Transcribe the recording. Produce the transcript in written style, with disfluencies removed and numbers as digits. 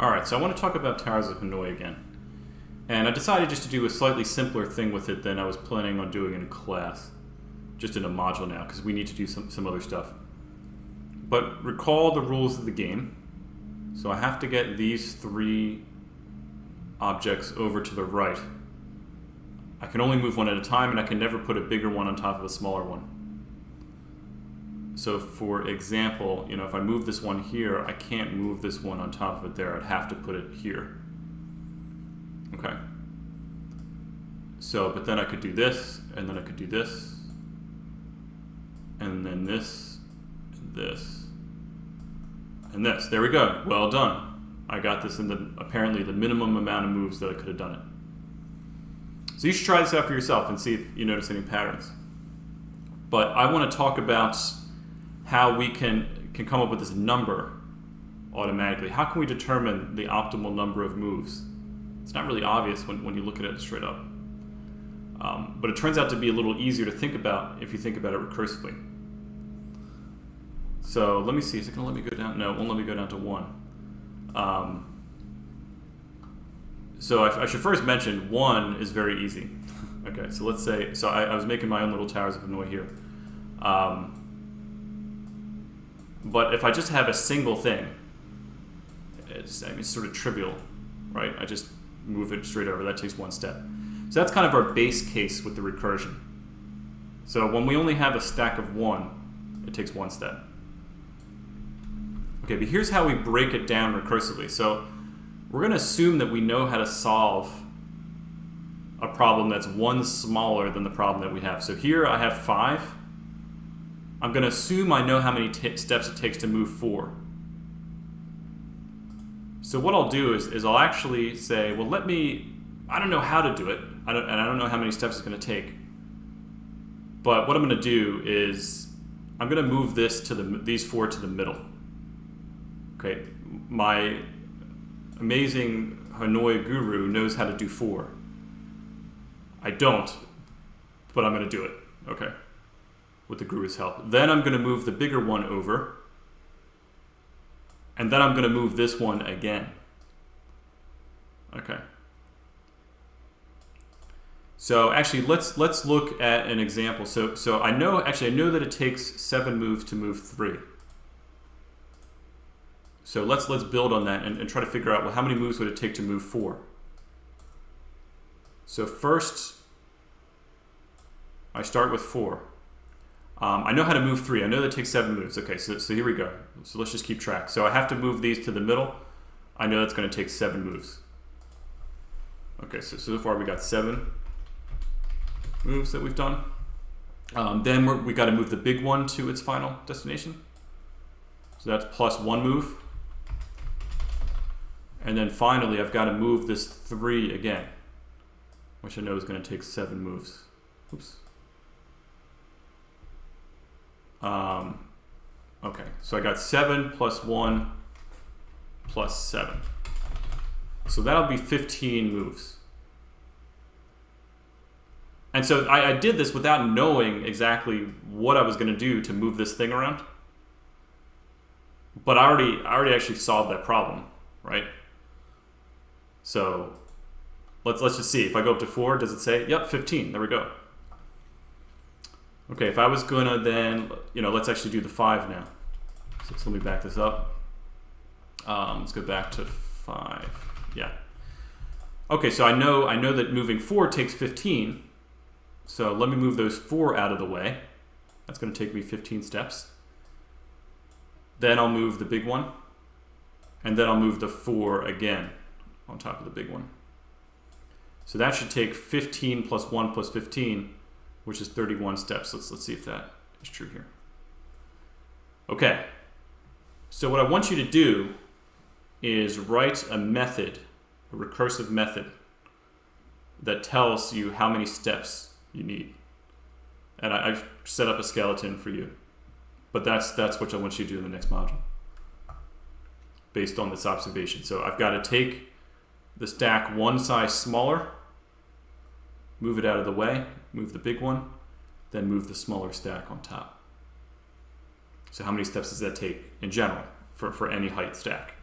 Alright, so I want to talk about Towers of Hanoi again. And I decided just to do a slightly simpler thing with it than I was planning on doing in class. Just in a module now, because we need to do some other stuff. But recall the rules of the game. So I have to get these three objects over to the right. I can only move one at a time, and I can never put a bigger one on top of a smaller one. So for example, if I move this one here, I can't move this one on top of it there. I'd have to put it here. Okay. So, but then I could do this, and then I could do this, and then this, and this, and this. There we go. Well done. I got this in apparently the minimum amount of moves that I could have done it. So you should try this out for yourself and see if you notice any patterns. But I want to talk about how we can come up with this number automatically. How can we determine the optimal number of moves? It's not really obvious when you look at it straight up. But it turns out to be a little easier to think about if you think about it recursively. So let me see, is it going to let me go down? No, it won't let me go down to 1. So I should first mention 1 is very easy. Okay, so let's say, so I was making my own little Towers of Hanoi here. But if I just have a single thing, it's sort of trivial, right? I just move it straight over. That takes 1 step. So that's kind of our base case with the recursion. So when we only have a stack of 1, it takes 1 step. Okay, but here's how we break it down recursively. So we're going to assume that we know how to solve a problem that's 1 smaller than the problem that we have. So here I have 5. I'm going to assume I know how many steps it takes to move 4. So what I'll do is I'll actually say, well, I don't know how to do it, and I don't know how many steps it's going to take. But what I'm going to do is I'm going to move these 4 to the middle. Okay, my amazing Hanoi guru knows how to do 4. I don't, but I'm going to do it. Okay. With the guru's help. Then I'm going to move the bigger one over, and then I'm going to move this one again. Okay. So actually, let's look at an example. So I know that it takes 7 moves to move 3. So let's build on that and try to figure out, well, how many moves would it take to move 4? So first, I start with 4. I know how to move 3. I know that takes 7 moves. Okay, so here we go. So let's just keep track. So I have to move these to the middle. I know that's going to take 7 moves. Okay, so far we got 7 moves that we've done. Then we got to move the big one to its final destination. So that's plus 1 move. And then finally, I've got to move this 3 again, which I know is going to take 7 moves. Oops. Okay, so I got 7 plus 1 plus 7. So that'll be 15 moves. And so I did this without knowing exactly what I was going to do to move this thing around. But I already actually solved that problem, right? So let's just see. If I go up to 4, does it say, yep, 15, there we go. Okay, if I was gonna then, let's actually do the 5 now. So let me back this up. Let's go back to 5. Yeah. Okay, so I know that moving 4 takes 15. So let me move those 4 out of the way. That's gonna take me 15 steps. Then I'll move the big one, and then I'll move the 4 again on top of the big one. So that should take 15 plus 1 plus 15, which is 31 steps. Let's see if that is true here. Okay, so what I want you to do is write a method, a recursive method, that tells you how many steps you need. And I've set up a skeleton for you. But that's what I want you to do in the next module, based on this observation. So I've got to take the stack 1 size smaller, move it out of the way, move the big one, then move the smaller stack on top. So how many steps does that take in general for any height stack?